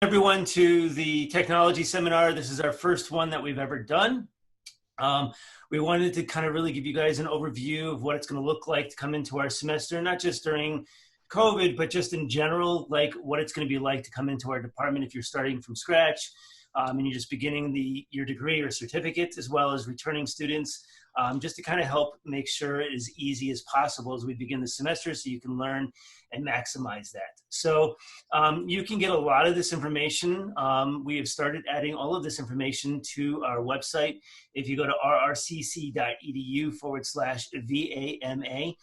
Everyone to the technology seminar. This is our first one that we've ever done. Um, we wanted to kind of really give you guys an overview of what it's going to look like to come into our semester, not just during COVID, but just in general, like what it's going to be like to come into our department if you're starting from scratch and you're just beginning your degree or certificate, as well as returning students, just to kind of help make sure it is easy as possible as we begin the semester so you can learn and maximize that. So you can get a lot of this information. We have started adding all of this information to our website. If you go to rrcc.edu/VAMA,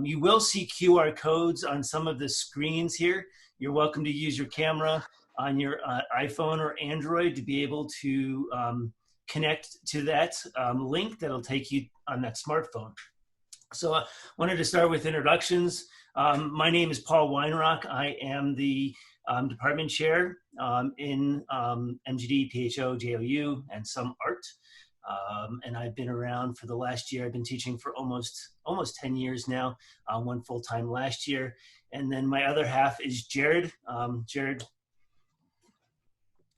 you will see QR codes on some of the screens here. You're welcome to use your camera on your iPhone or Android to be able to connect to that link that'll take you on that smartphone. So I wanted to start with introductions. My name is Paul Weinrock. I am the department chair in MGD, PHO, JOU, and some art. And I've been around for the last year. I've been teaching for almost 10 years now, one full-time last year. And then my other half is Jared. Jared.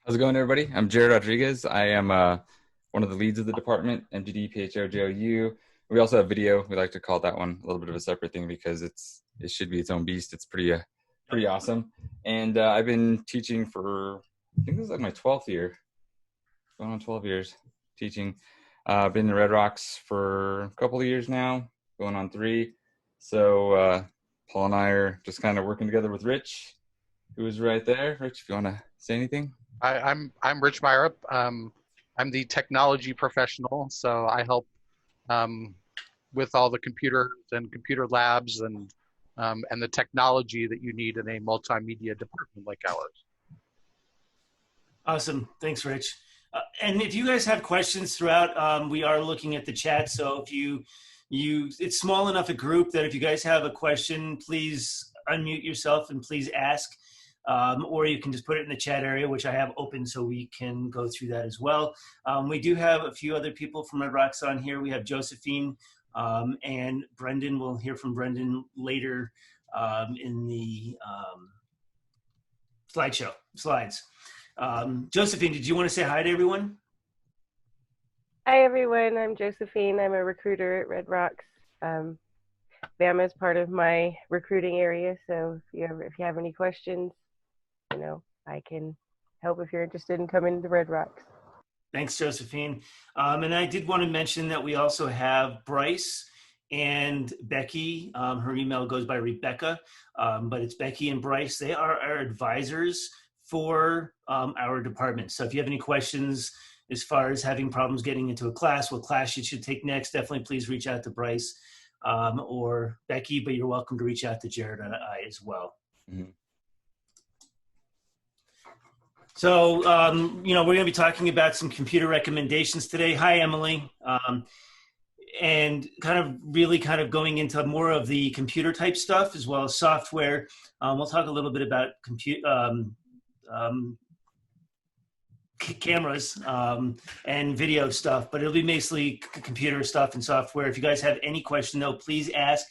How's it going, everybody? I'm Jared Rodriguez. I am one of the leads of the department, MGD, PHO, JOU. We also have video. We like to call that one a little bit of a separate thing because it should be its own beast. It's pretty awesome. And I've been teaching for, I think this is like my 12th year. Going on 12 years teaching. I've been in Red Rocks for a couple of years now, going on 3. So Paul and I are just kind of working together with Rich, who is right there. Rich, if you want to say anything. I'm Rich Myrup. I'm the technology professional, so I help with all the computers and computer labs and the technology that you need in a multimedia department like ours. Awesome. Thanks, Rich. And if you guys have questions throughout, we are looking at the chat. So if it's small enough a group that if you guys have a question, please unmute yourself and please ask. Or you can just put it in the chat area, which I have open so we can go through that as well. We do have a few other people from Red Rocks on here. We have Josephine and Brendan. We'll hear from Brendan later in the slides. Josephine, did you want to say hi to everyone? Hi, everyone. I'm Josephine. I'm a recruiter at Red Rocks. VAMA is part of my recruiting area, so if you have any questions, I can help if you're interested in coming to Red Rocks. Thanks, Josephine. And I did want to mention that we also have Bryce and Becky. Her email goes by Rebecca, but it's Becky and Bryce. They are our advisors for our department. So if you have any questions as far as having problems getting into a class, what class you should take next, definitely please reach out to Bryce or Becky, but you're welcome to reach out to Jared and I as well. Mm-hmm. So, we're going to be talking about some computer recommendations today. Hi, Emily. And kind of going into more of the computer type stuff as well as software. We'll talk a little bit about cameras and video stuff, but it'll be basically computer stuff and software. If you guys have any question, though, please ask.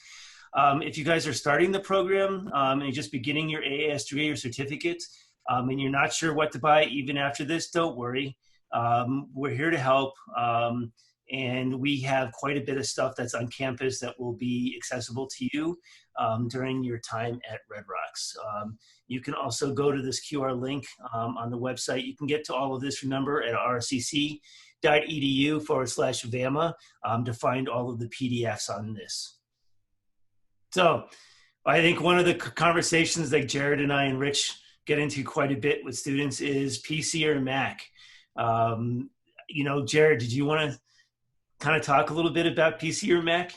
If you guys are starting the program and you're just beginning your AAS degree or certificate, and you're not sure what to buy even after this, don't worry. We're here to help. And we have quite a bit of stuff that's on campus that will be accessible to you during your time at Red Rocks. You can also go to this QR link on the website. You can get to all of this, remember, at rrcc.edu/VAMA to find all of the PDFs on this. So I think one of the conversations that Jared and I and Rich get into quite a bit with students is PC or Mac. Jared, did you want to kind of talk a little bit about PC or Mac?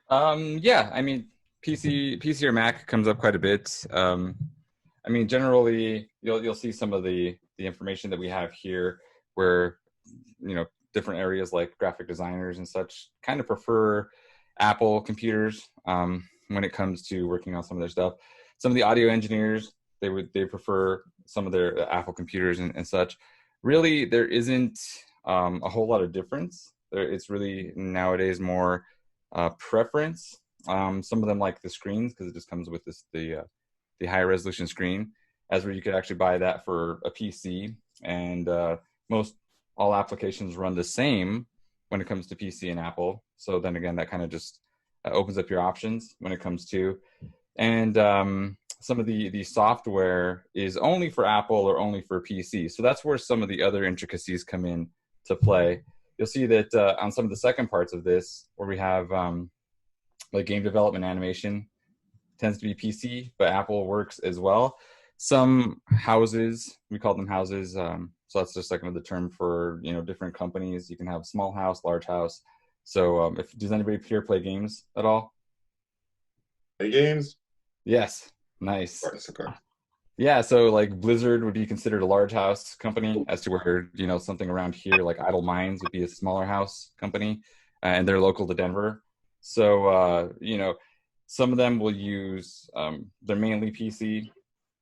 Yeah, I mean, PC or Mac comes up quite a bit. Generally, you'll see some of the information that we have here where, different areas like graphic designers and such kind of prefer Apple computers when it comes to working on some of their stuff. Some of the audio engineers, they prefer some of their Apple computers and such. Really, there isn't a whole lot of difference. It's really nowadays more preference. Some of them like the screens because it just comes with the higher resolution screen. as where you could actually buy that for a PC, and most all applications run the same when it comes to PC and Apple. So then again, that kind of just opens up your options when it comes to, and some of the software is only for Apple or only for PC. So that's where some of the other intricacies come in to play. You'll see that on some of the second parts of this, where we have like game development animation, tends to be PC, but Apple works as well. Some houses, we call them houses. So that's just like another term for, you know, different companies. You can have small house, large house. So does anybody here play games at all? Play games? Yes. Nice. Of course. Yeah, so like Blizzard would be considered a large house company, as to where, you know, something around here like Idle Minds would be a smaller house company, and they're local to Denver. So, you know, some of them will use, they're mainly PC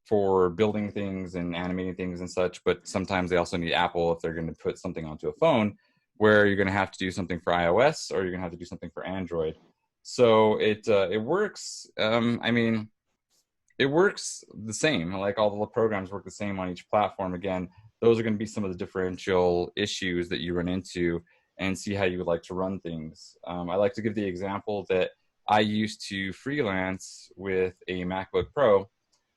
for building things and animating things and such, but sometimes they also need Apple if they're going to put something onto a phone, where you're going to have to do something for iOS or you're going to have to do something for Android. So it works. I mean, it works the same. Like all the programs work the same on each platform. Again, those are going to be some of the differential issues that you run into, and see how you would like to run things. I like to give the example that I used to freelance with a MacBook Pro,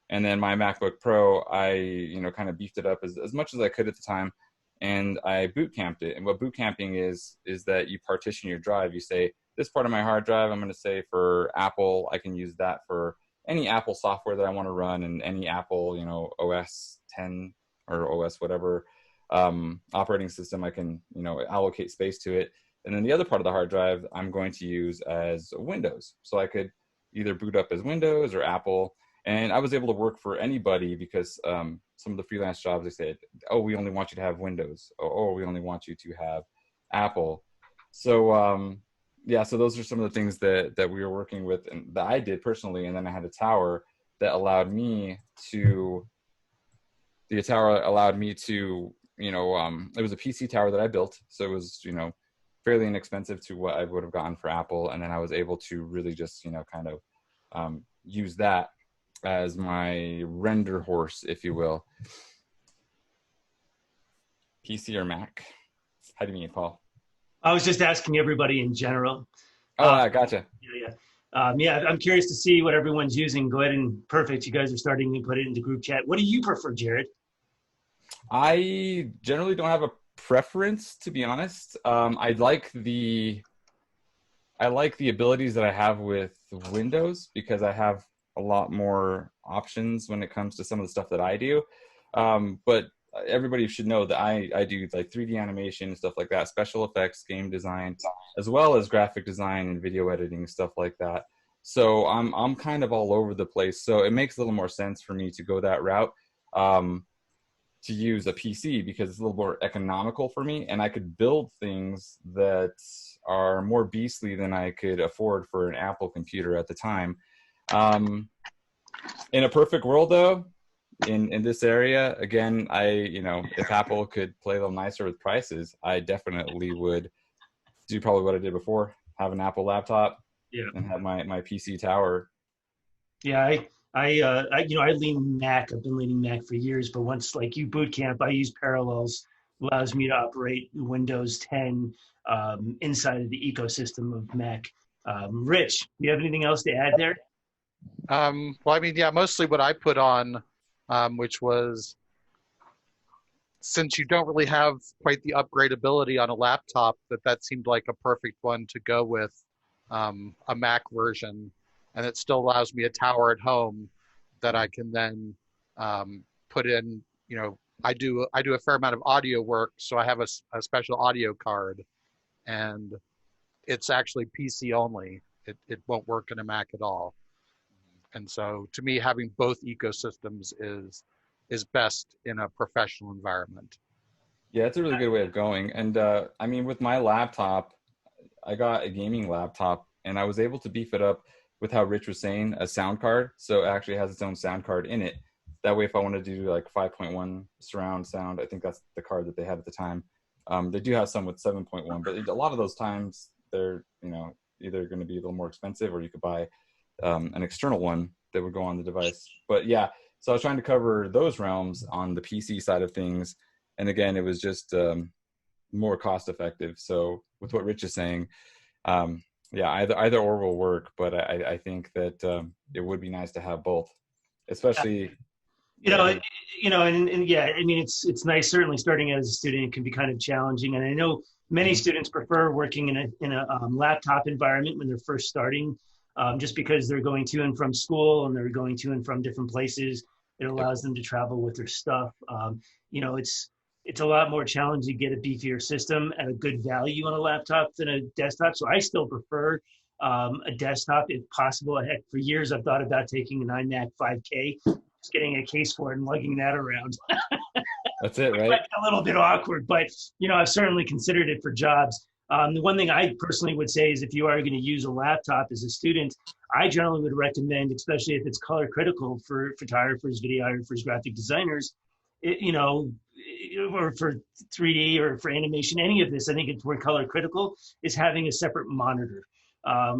and then my MacBook Pro, I, you know, kind of beefed it up as much as I could at the time, and I boot camped it. And what boot camping is that you partition your drive. You say, this part of my hard drive, I'm going to say for Apple, I can use that for any Apple software that I want to run, and any Apple, you know, OS 10 or OS whatever operating system, I can, you know, allocate space to it. And then the other part of the hard drive I'm going to use as Windows. So I could either boot up as Windows or Apple. And I was able to work for anybody, because some of the freelance jobs, they said, oh, we only want you to have Windows. Oh, we only want you to have Apple. So yeah, so those are some of the things that we were working with and that I did personally. And then I had a tower that allowed me to, you know, it was a PC tower that I built. So it was, you know, fairly inexpensive to what I would have gotten for Apple. And then I was able to really just, you know, kind of use that as my render horse, if you will. PC or Mac? How do you mean, Paul? I was just asking everybody in general. Oh, I gotcha. Yeah, I'm curious to see what everyone's using. Go ahead and perfect. You guys are starting to put it into group chat. What do you prefer, Jared? I generally don't have a preference, to be honest. I like the abilities that I have with Windows, because I have a lot more options when it comes to some of the stuff that I do. But everybody should know that I do like 3D animation and stuff like that, special effects, game design, as well as graphic design and video editing, stuff like that. So I'm kind of all over the place. So it makes a little more sense for me to go that route, to use a PC, because it's a little more economical for me, and I could build things that are more beastly than I could afford for an Apple computer at the time. In a perfect world, though, in this area, again, if Apple could play a little nicer with prices, I definitely would do probably what I did before: have an Apple laptop, and have my PC tower. Yeah, I lean Mac. I've been leaning Mac for years, but once, like you, boot camp, I use Parallels. Allows me to operate Windows 10 inside of the ecosystem of Mac. Rich, do you have anything else to add there? Well, I mean, yeah, mostly what I put on, which was, since you don't really have quite the upgradability on a laptop, that seemed like a perfect one to go with, a Mac version. And it still allows me a tower at home that I can then put in, you know, I do a fair amount of audio work, so I have a special audio card, and it's actually PC only. It won't work in a Mac at all. And so to me, having both ecosystems is best in a professional environment. Yeah, it's a really good way of going. And I mean, with my laptop, I got a gaming laptop, and I was able to beef it up with how Rich was saying, a sound card. So it actually has its own sound card in it. That way, if I wanted to do like 5.1 surround sound, I think that's the card that they had at the time. They do have some with 7.1, but a lot of those times they're, you know, either going to be a little more expensive, or you could buy an external one that would go on the device. But yeah, So I was trying to cover those realms on the PC side of things. And again, it was just more cost effective. So with what Rich is saying, yeah, either or will work. But I think that it would be nice to have both, especially. You know, and yeah, I mean, it's nice. Certainly, starting out as a student, it can be kind of challenging, and I know many students prefer working in a laptop environment when they're first starting, just because they're going to and from school and they're going to and from different places. It allows them to travel with their stuff. You know, it's a lot more challenging to get a beefier system at a good value on a laptop than a desktop. So I still prefer a desktop if possible. Heck, for years I've thought about taking an iMac 5K, just getting a case for it and lugging that around. That's it, right? A little bit awkward, but you know, I've certainly considered it for jobs. The one thing I personally would say is if you are going to use a laptop as a student, I generally would recommend, especially if it's color critical for photographers, videographers, graphic designers, you know, or for 3D or for animation, any of this, I think it's where color critical is having a separate monitor.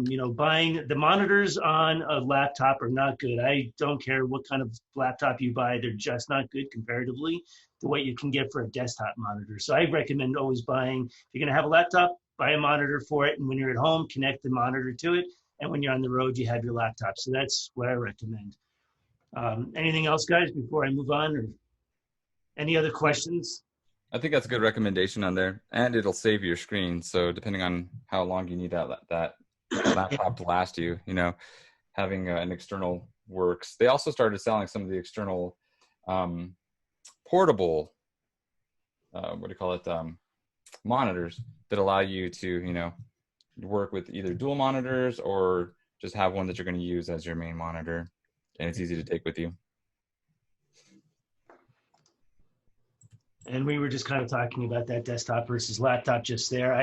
You know, buying the monitors on a laptop are not good. I don't care what kind of laptop you buy, they're just not good comparatively to what you can get for a desktop monitor. So I recommend always buying, if you're gonna have a laptop, buy a monitor for it. And when you're at home, connect the monitor to it. And when you're on the road, you have your laptop. So that's what I recommend. Anything else, guys, before I move on, or any other questions? I think that's a good recommendation on there, and it'll save your screen. So depending on how long you need that laptop to last you, you know, having an external works. They also started selling some of the external portable, what do you call it, monitors that allow you to, you know, work with either dual monitors or just have one that you're going to use as your main monitor, and it's easy to take with you. And we were just kind of talking about that desktop versus laptop just there.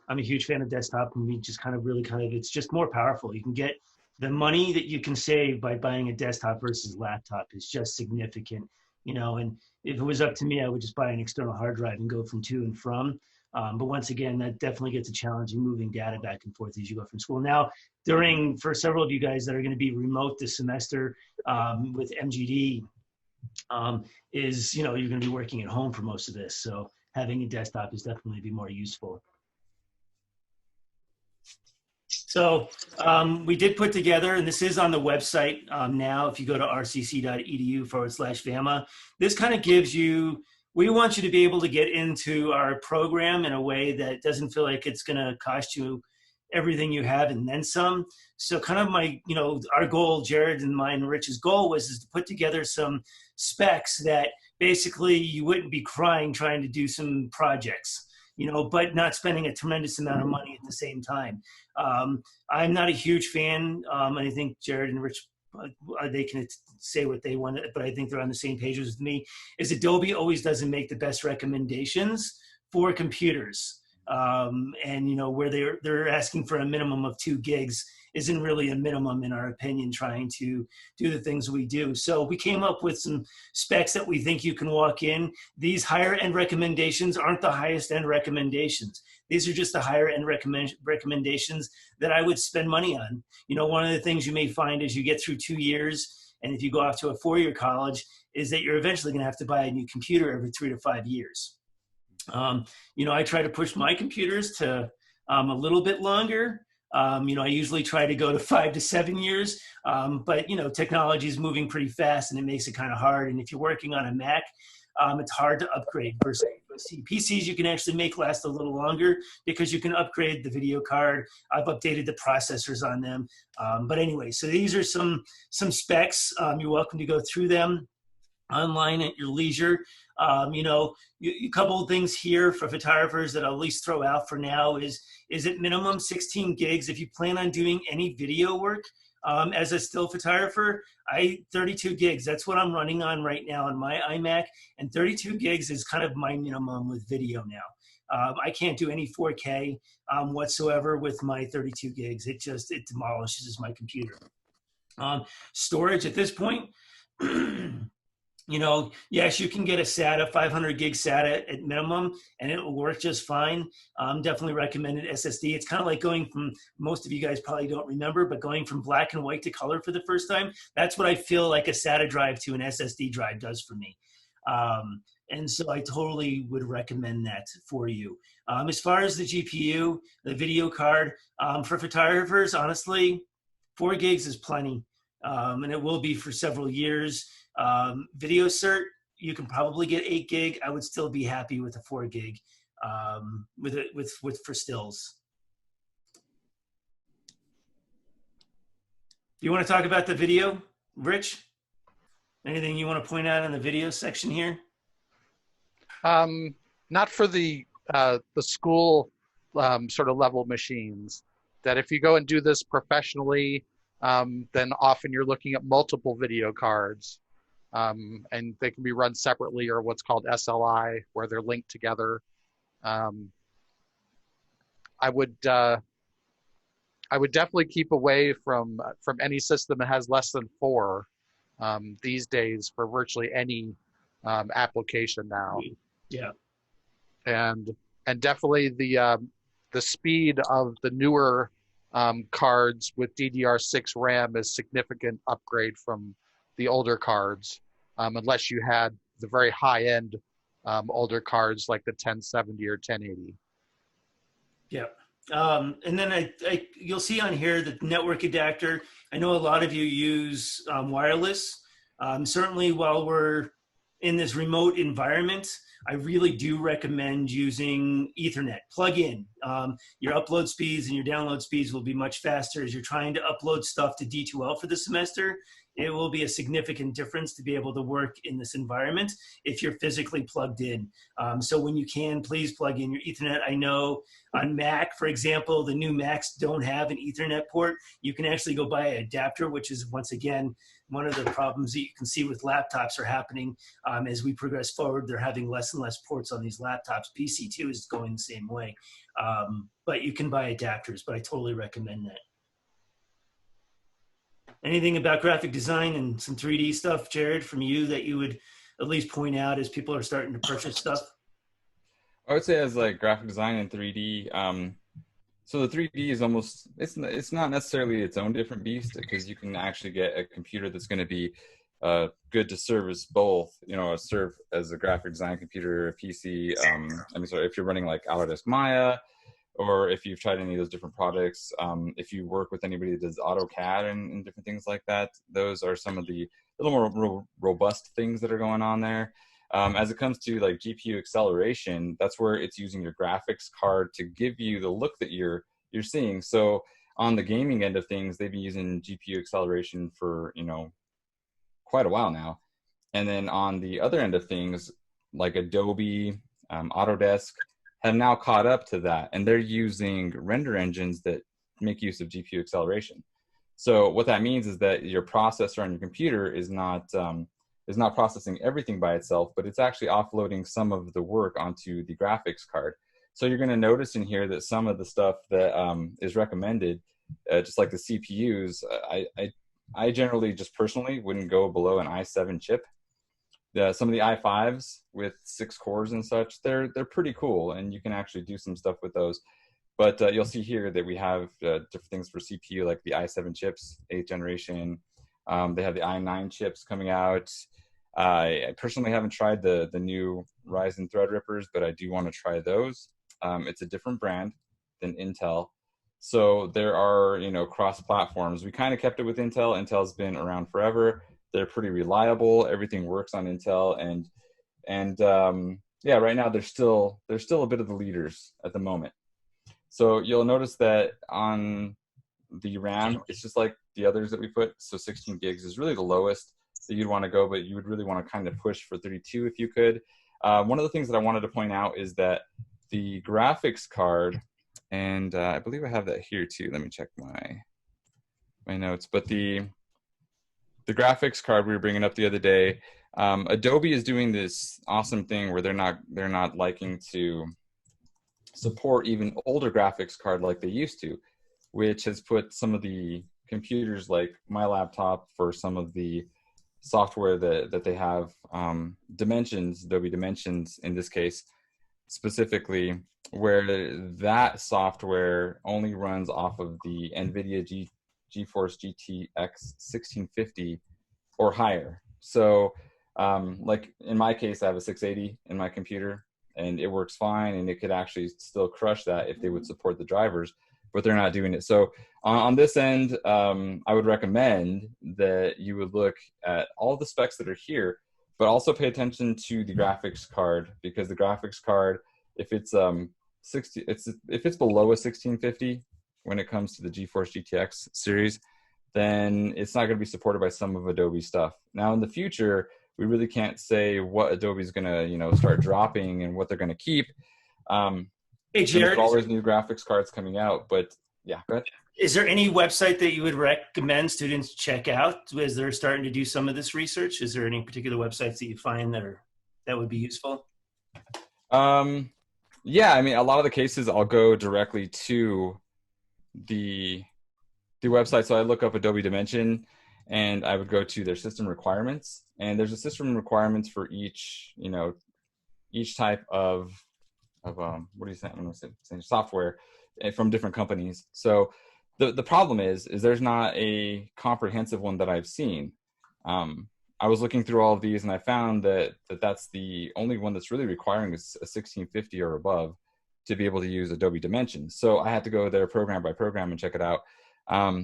I'm a huge fan of desktop, and we just it's just more powerful. You can get the money that you can save by buying a desktop versus laptop is just significant, you know, and if it was up to me, I would just buy an external hard drive and go from to and from. But once again, that definitely gets a challenging moving data back and forth as you go from school. Now, for several of you guys that are going to be remote this semester with MGD, is, you know, you're going to be working at home for most of this. So having a desktop is definitely be more useful. So we did put together, and this is on the website now, if you go to rcc.edu/VAMA, this kind of gives you, we want you to be able to get into our program in a way that doesn't feel like it's going to cost you everything you have and then some. So kind of our goal, Jared and mine, Rich's goal is to put together some specs that basically you wouldn't be crying trying to do some projects, you know, but not spending a tremendous amount of money at the same time. I'm not a huge fan, and I think Jared and Rich, they can say what they want, but I think they're on the same page as me, is Adobe always doesn't make the best recommendations for computers. And, you know, where they're asking for a minimum of 2 gigs isn't really a minimum, in our opinion, trying to do the things we do. So we came up with some specs that we think you can walk in. These higher end recommendations aren't the highest end recommendations. These are just the higher end recommendations that I would spend money on. You know, one of the things you may find as you get through 2 years, and if you go off to a 4-year college, is that you're eventually going to have to buy a new computer every 3 to 5 years. You know, I try to push my computers to a little bit longer. You know, I usually try to go to 5 to 7 years, but, you know, technology is moving pretty fast and it makes it kind of hard. And if you're working on a Mac, it's hard to upgrade versus PCs. You can actually make last a little longer because you can upgrade the video card. I've updated the processors on them. But anyway, so these are some specs. You're welcome to go through them online at your leisure. You know, a couple of things here for photographers that I'll at least throw out for now is at minimum 16 gigs. If you plan on doing any video work as a still photographer, 32 gigs, that's what I'm running on right now on my iMac, and 32 gigs is kind of my minimum with video now. I can't do any 4K whatsoever with my 32 gigs. It demolishes my computer. Storage at this point, You know, yes, you can get a SATA, 500 gig SATA at minimum, and it will work just fine. Definitely recommended SSD. It's kind of like going from, most of you guys probably don't remember, but going from black and white to color for the first time. That's what I feel like a SATA drive to an SSD drive does for me. And so I totally would recommend that for you. As far as the GPU, the video card, for photographers, honestly, 4 gigs is plenty, and it will be for several years. Video cert, you can probably get 8 gig. I would still be happy with a 4 gig with for stills. You want to talk about the video, Rich? Anything you want to point out in the video section here? Not for the school sort of level machines. That if you go and do this professionally, then often you're looking at multiple video cards, and they can be run separately, or what's called SLI, where they're linked together. I would definitely keep away from any system that has less than 4 these days for virtually any application now. Yeah, and definitely the speed of the newer cards with DDR6 RAM is significant upgrade from the older cards, unless you had the very high-end older cards like the 1070 or 1080. yeah. And then you'll see on here the network adapter. I know a lot of you use wireless. Certainly while we're in this remote environment, I really do recommend using Ethernet. Plug in. Your upload speeds and your download speeds will be much faster as you're trying to upload stuff to D2L for the semester. It will be a significant difference to be able to work in this environment if you're physically plugged in. So when you can, please plug in your Ethernet. I know on Mac, for example, the new Macs don't have an Ethernet port. You can actually go buy an adapter, which is, once again, one of the problems that you can see with laptops are happening as we progress forward. They're having less and less ports on these laptops. PC2 is going the same way. But you can buy adapters, but I totally recommend that. Anything about graphic design and some 3D stuff, Jared, from you that you would at least point out as people are starting to purchase stuff? I would say as like graphic design and 3D. So the 3D is almost, it's not necessarily its own different beast, because you can actually get a computer that's going to be good to service both, serve as a graphic design computer, a PC. If you're running like Autodesk Maya, or if you've tried any of those different products, if you work with anybody that does AutoCAD and different things like that, those are some of the little more robust things that are going on there. As it comes to like GPU acceleration, that's where it's using your graphics card to give you the look that you're seeing. So on the gaming end of things, they've been using GPU acceleration for quite a while now. And then on the other end of things, like Adobe, Autodesk, have now caught up to that, and they're using render engines that make use of GPU acceleration. So what that means is that your processor on your computer is not processing everything by itself, but it's actually offloading some of the work onto the graphics card. So you're going to notice in here that some of the stuff that is recommended, just like the CPUs, I generally just personally wouldn't go below an i7 chip. Some of the i5s with 6 cores and such, they're pretty cool, and you can actually do some stuff with those. But you'll see here that we have different things for CPU, like the i7 chips, 8th generation. They have the i9 chips coming out. I personally haven't tried the new Ryzen Threadrippers, but I do want to try those. It's a different brand than Intel. So there are, cross platforms. We kind of kept it with Intel. Intel's been around forever. They're pretty reliable. Everything works on Intel, and right now they're still a bit of the leaders at the moment. So you'll notice that on the RAM, it's just like the others that we put. So 16 gigs is really the lowest that you'd want to go, but you would really want to kind of push for 32 if you could. One of the things that I wanted to point out is that the graphics card, and I believe I have that here too. Let me check my notes. But the graphics card we were bringing up the other day, Adobe is doing this awesome thing where they're not liking to support even older graphics card like they used to, which has put some of the computers, like my laptop, for some of the software that they have, Dimensions, Adobe Dimensions in this case, specifically, where that software only runs off of the NVIDIA GeForce GTX 1650 or higher. So like in my case, I have a 680 in my computer and it works fine, and it could actually still crush that if they would support the drivers, but they're not doing it. So on this end, I would recommend that you would look at all the specs that are here, but also pay attention to the graphics card, because the graphics card, if it's if it's below a 1650 when it comes to the GeForce GTX series, then it's not going to be supported by some of Adobe's stuff. Now in the future, we really can't say what Adobe's going to start dropping and what they're going to keep. Hey, Jared, there's always new graphics cards coming out, but yeah, go ahead. Is there any website that you would recommend students check out as they're starting to do some of this research? Is there any particular websites that you find that would be useful? Yeah, I mean, a lot of the cases I'll go directly to the website. So I look up Adobe Dimension and I would go to their system requirements, and there's a system requirements for each type of what do you say? I'm going to say software from different companies. So the problem is there's not a comprehensive one that I've seen. I was looking through all of these and I found that's the only one that's really requiring is a 1650 or above to be able to use Adobe Dimensions. So I had to go there program by program and check it out.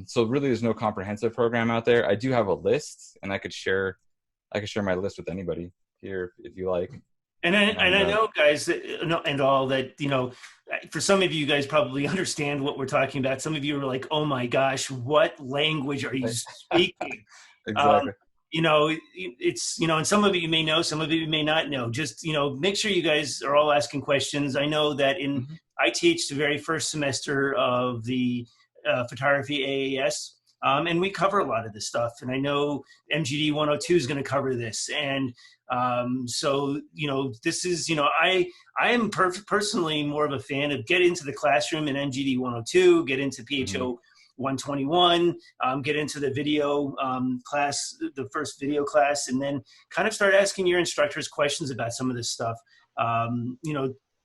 So really there's no comprehensive program out there. I do have a list, and I could share my list with anybody here if you like. And I know, guys, and all that, for some of you guys probably understand what we're talking about. Some of you are like, oh my gosh, what language are you speaking? Exactly. It's, and some of it you may know, some of it you may not know. Just, make sure you guys are all asking questions. I know that I teach the very first semester of the photography AAS, and we cover a lot of this stuff. And I know MGD 102 is going to cover this. And so, this is, I am personally more of a fan of get into the classroom in MGD 102, get into PHO 121, get into the video class, the first video class, and then kind of start asking your instructors questions about some of this stuff.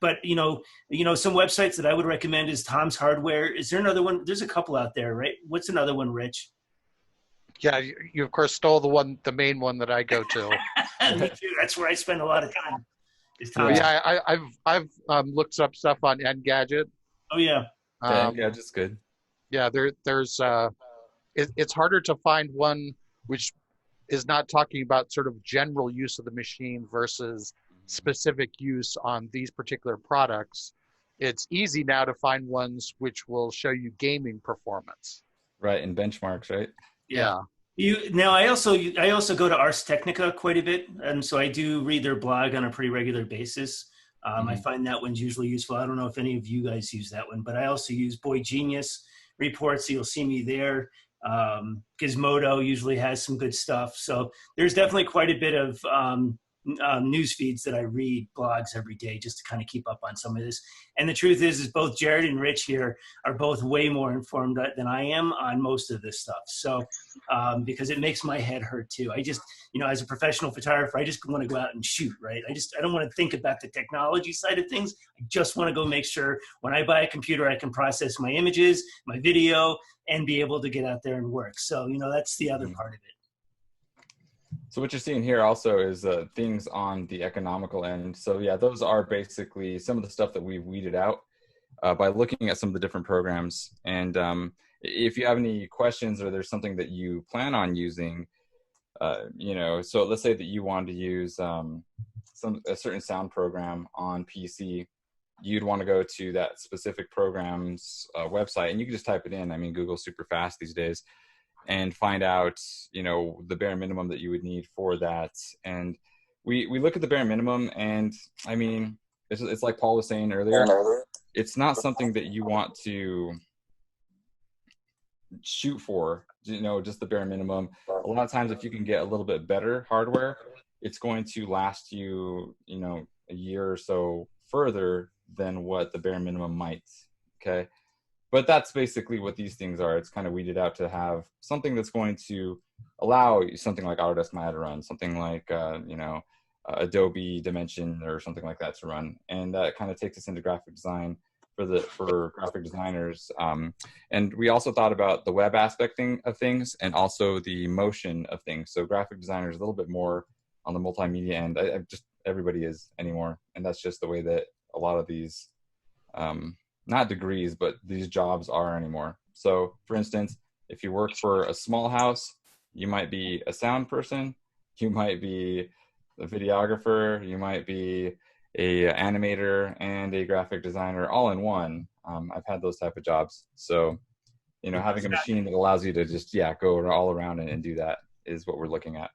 But some websites that I would recommend is Tom's Hardware. Is there another one? There's a couple out there, right? What's another one, Rich? Yeah, you of course stole the main one that I go to. Me too. That's where I spend a lot of time. Is Tom's. Yeah, I've looked up stuff on Engadget. Oh yeah. Engadget's good. Yeah, there's it's harder to find one which is not talking about sort of general use of the machine versus specific use on these particular products. It's easy now to find ones which will show you gaming performance. Right, and benchmarks, right? Yeah. I also go to Ars Technica quite a bit, and so I do read their blog on a pretty regular basis. I find that one's usually useful. I don't know if any of you guys use that one, but I also use Boy Genius reports, so you'll see me there. Gizmodo usually has some good stuff. So there's definitely quite a bit of news feeds that I read, blogs every day, just to kind of keep up on some of this. And the truth is both Jared and Rich here are both way more informed than I am on most of this stuff. So because it makes my head hurt too. I just, as a professional photographer, I just want to go out and shoot, right? I don't want to think about the technology side of things. I just want to go make sure when I buy a computer, I can process my images, my video, and be able to get out there and work. So, that's the other part of it. So what you're seeing here also is things on the economical end. So yeah, those are basically some of the stuff that we've weeded out by looking at some of the different programs. And if you have any questions or there's something that you plan on using, so let's say that you want to use a certain sound program on PC, you'd want to go to that specific program's website, and you can just type it in. I mean, Google's super fast these days, and find out, the bare minimum that you would need for that. And we look at the bare minimum, and I mean, it's like Paul was saying earlier, it's not something that you want to shoot for, just the bare minimum. A lot of times, if you can get a little bit better hardware, it's going to last you, a year or so further than what the bare minimum might. Okay. But that's basically what these things are. It's kind of weeded out to have something that's going to allow something like Autodesk Maya to run, something like, Adobe Dimension or something like that to run. And that kind of takes us into graphic design for graphic designers. And we also thought about the web aspect of things and also the motion of things. So graphic designers a little bit more on the multimedia end. Everybody is anymore. And that's just the way that a lot of these, not degrees, but these jobs are anymore. So for instance, if you work for a small house, you might be a sound person, you might be a videographer, you might be a animator and a graphic designer all in one. I've had those type of jobs. So, having a machine that allows you to just, go all around and do that is what we're looking at.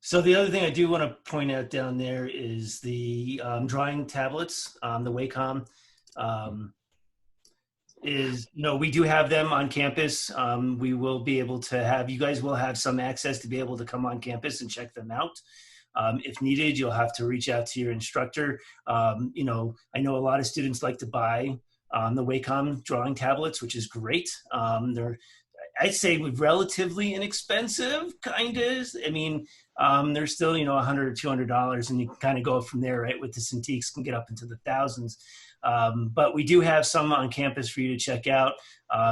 So the other thing I do want to point out down there is the drawing tablets, the Wacom. We do have them on campus. We will be able to you guys will have some access to be able to come on campus and check them out. If needed, you'll have to reach out to your instructor. I know a lot of students like to buy the Wacom drawing tablets, which is great. They're, I'd say, relatively inexpensive, kind of. I mean, they're still, $100 or $200, and you can kind of go from there, right? With the Cintiqs, can get up into the thousands. But we do have some on campus for you to check out.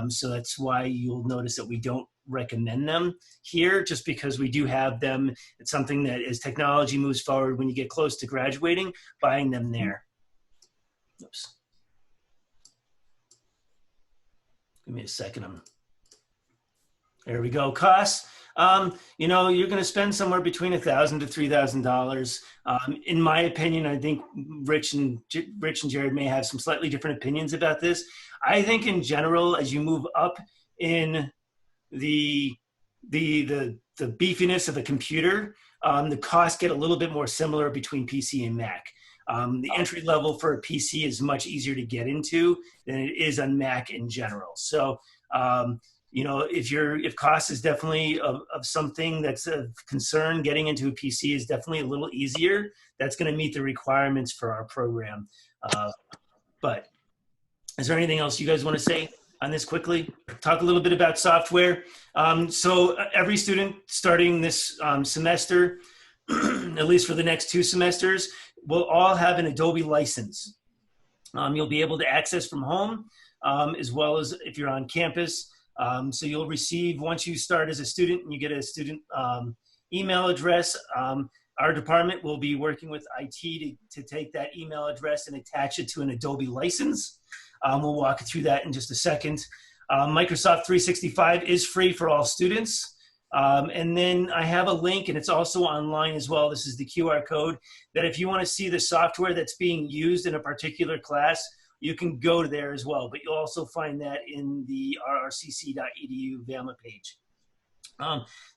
So that's why you'll notice that we don't recommend them here, just because we do have them. It's something that as technology moves forward, when you get close to graduating, buying them there. Oops. Give me a second. There we go. Costs. You're going to spend somewhere between $1,000 to $3,000. In my opinion, I think Rich and Jared may have some slightly different opinions about this. I think in general, as you move up in the beefiness of a computer, the costs get a little bit more similar between PC and Mac. The entry level for a PC is much easier to get into than it is on Mac in general. So, if cost is definitely of something that's of concern, getting into a PC is definitely a little easier. That's going to meet the requirements for our program. But is there anything else you guys want to say on this quickly? Talk a little bit about software. So every student starting this semester, at least for the next 2 semesters, will all have an Adobe license. You'll be able to access from home, as well as if you're on campus. So you'll receive, once you start as a student and you get a student email address, our department will be working with IT to take that email address and attach it to an Adobe license. We'll walk you through that in just a second. Microsoft 365 is free for all students. And then I have a link, and it's also online as well. This is the QR code, that if you want to see the software that's being used in a particular class, you can go to there as well. But you'll also find that in the rrcc.edu VAMA page.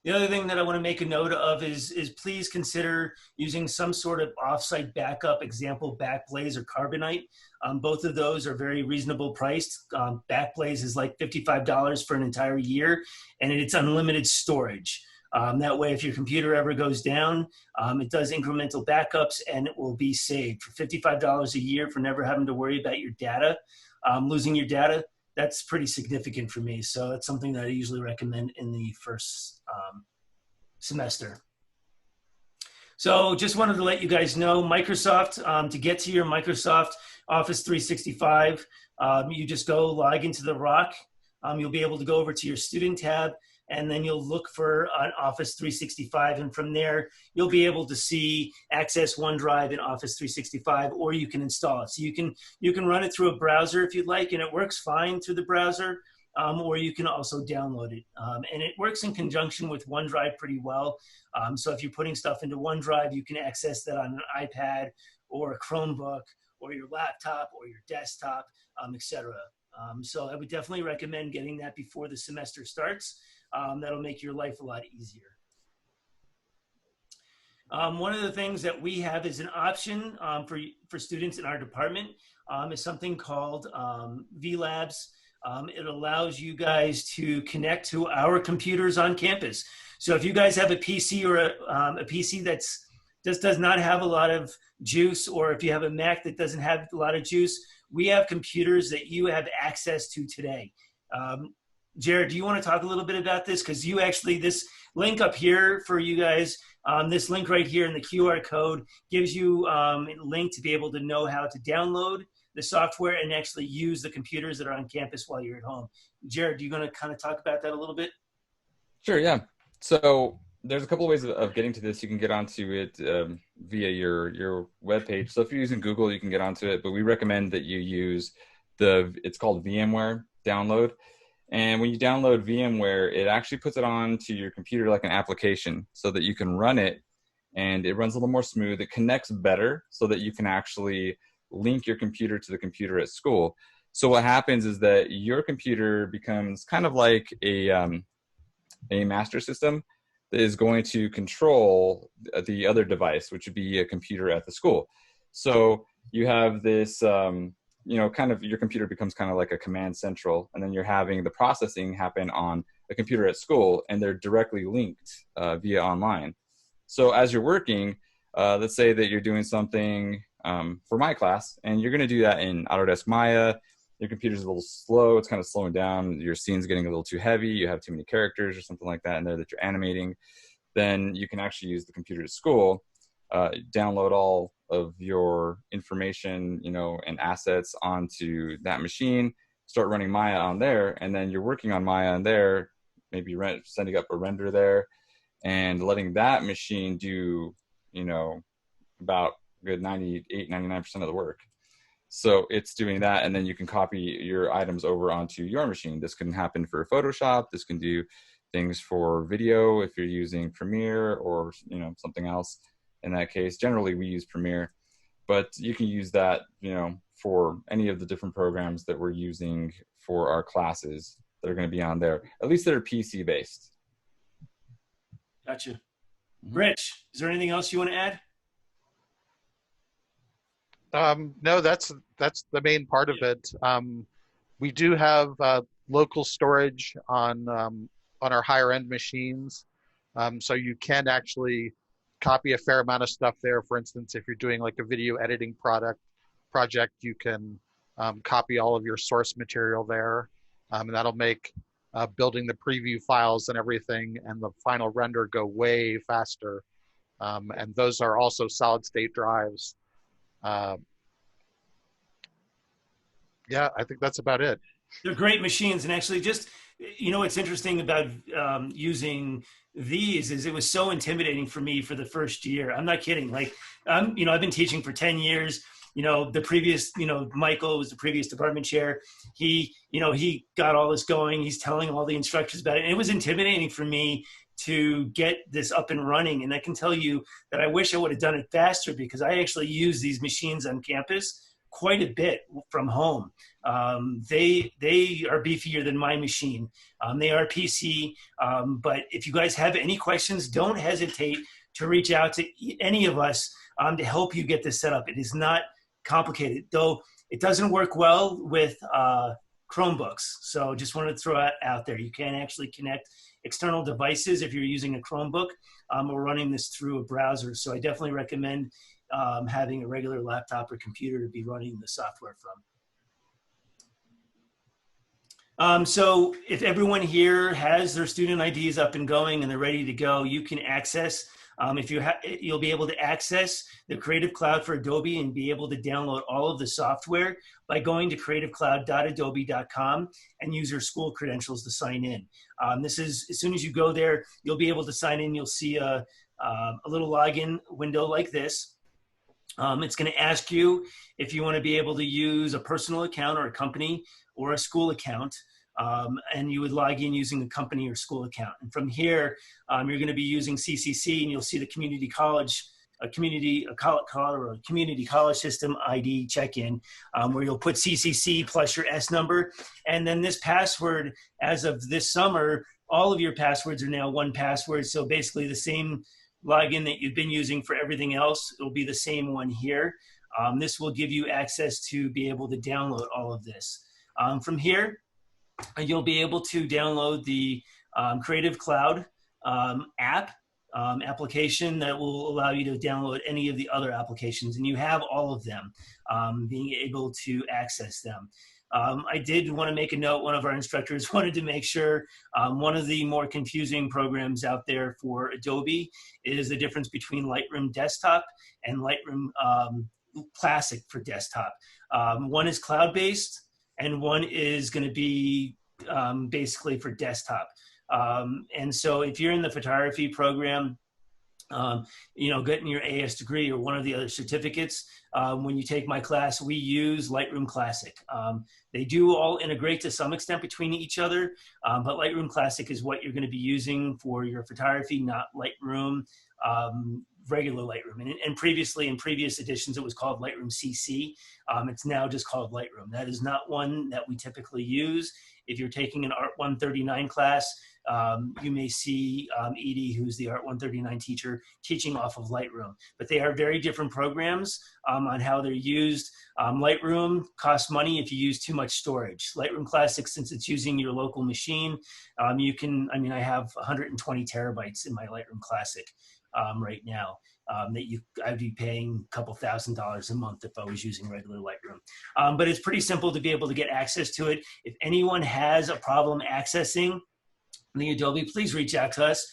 The other thing that I want to make a note of is please consider using some sort of offsite backup, example Backblaze or Carbonite. Both of those are very reasonable priced. Backblaze is like $55 for an entire year, and it's unlimited storage. That way, if your computer ever goes down, it does incremental backups and it will be saved. For $55 a year for never having to worry about your data, losing your data, that's pretty significant for me. So that's something that I usually recommend in the first semester. So just wanted to let you guys know, Microsoft, to get to your Microsoft Office 365, you just go log into the Rock. You'll be able to go over to your student tab, and then you'll look for an Office 365. And from there, you'll be able to see access OneDrive in Office 365, or you can install it. So you can run it through a browser if you'd like, and it works fine through the browser, or you can also download it. And it works in conjunction with OneDrive pretty well. So if you're putting stuff into OneDrive, you can access that on an iPad or a Chromebook or your laptop or your desktop, etc. So I would definitely recommend getting that before the semester starts. That'll make your life a lot easier. One of the things that we have as an option for students in our department is something called VLabs. It allows you guys to connect to our computers on campus. So if you guys have a PC or a PC that's just does not have a lot of juice, or if you have a Mac that doesn't have a lot of juice, we have computers that you have access to today. Jared, do you want to talk a little bit about this? Because you actually, this link up here for you guys, this link right here in the QR code gives you a link to be able to know how to download the software and actually use the computers that are on campus while you're at home. Jared, are you going to kind of talk about that a little bit? Sure, yeah. So there's a couple of ways of getting to this. You can get onto it via your web page. So if you're using Google, you can get onto it, but we recommend that you use it's called VMware download. And when you download VMware, it actually puts it onto your computer like an application so that you can run it, and it runs a little more smooth. It connects better so that you can actually link your computer to the computer at school. So what happens is that your computer becomes kind of like a master system that is going to control the other device, which would be a computer at the school. So you have this, kind of your computer becomes kind of like a command central, and then you're having the processing happen on a computer at school, and they're directly linked via online. So as you're working, let's say that you're doing something for my class, and you're going to do that in Autodesk Maya. Your computer's a little slow, it's kind of slowing down, your scene's getting a little too heavy, you have too many characters or something like that in there that you're animating, then you can actually use the computer at school, download all of your information, and assets onto that machine, start running Maya on there, and then you're working on Maya on there, maybe sending up a render there, and letting that machine do, about good 98, 99% of the work. So it's doing that, and then you can copy your items over onto your machine. This can happen for Photoshop. This can do things for video if you're using Premiere or something else. In that case, generally we use Premiere, but you can use that for any of the different programs that we're using for our classes that are going to be on there. At least that are PC based. Gotcha. Mm-hmm. Rich, is there anything else you want to add? No, that's the main part of it. We do have local storage on our higher end machines, so you can actually copy a fair amount of stuff there. For instance, if you're doing like a video editing project, you can copy all of your source material there, and that'll make building the preview files and everything and the final render go way faster. And those are also solid state drives. Yeah, I think that's about it. They're great machines. And actually just, what's interesting about using these is it was so intimidating for me for the first year. I'm not kidding. Like, I've been teaching for 10 years. The previous, Michael was the previous department chair. He got all this going. He's telling all the instructors about it. And it was intimidating for me to get this up and running. And I can tell you that I wish I would have done it faster, because I actually use these machines on campus quite a bit from home. They are beefier than my machine. They are PC, but if you guys have any questions, don't hesitate to reach out to any of us to help you get this set up. It is not complicated, though it doesn't work well with Chromebooks. So just wanted to throw it out there. You can actually connect external devices if you're using a Chromebook or running this through a browser. So I definitely recommend having a regular laptop or computer to be running the software from. So if everyone here has their student IDs up and going and they're ready to go, you can access, you'll be able to access the Creative Cloud for Adobe and be able to download all of the software by going to creativecloud.adobe.com and use your school credentials to sign in. This is, as soon as you go there, you'll be able to sign in. You'll see a little login window like this. It's going to ask you if you want to be able to use a personal account or a company or a school account, and you would log in using a company or school account. And from here, you're going to be using CCC, and you'll see the community college system ID check-in, where you'll put CCC plus your S number, and then this password. As of this summer, all of your passwords are now one password. So basically, the same login that you've been using for everything else, it'll be the same one here. This will give you access to be able to download all of this. From here, you'll be able to download the Creative Cloud application that will allow you to download any of the other applications, and you have all of them, being able to access them. I did want to make a note. One of our instructors wanted to make sure one of the more confusing programs out there for Adobe is the difference between Lightroom Desktop and Lightroom Classic for desktop. One is cloud-based and one is going to be basically for desktop. And so if you're in the photography program, getting your AS degree or one of the other certificates, when you take my class, we use Lightroom Classic. They do all integrate to some extent between each other, but Lightroom Classic is what you're going to be using for your photography, not Lightroom, regular Lightroom. And previously, in previous editions, it was called Lightroom CC. It's now just called Lightroom. That is not one that we typically use. If you're taking an Art 139 class, you may see Edie, who's the Art 139 teacher, teaching off of Lightroom. But they are very different programs on how they're used. Lightroom costs money if you use too much storage. Lightroom Classic, since it's using your local machine, I have 120 terabytes in my Lightroom Classic right now. I'd be paying a couple $1,000s a month if I was using regular Lightroom. But it's pretty simple to be able to get access to it. If anyone has a problem accessing the Adobe, please reach out to us.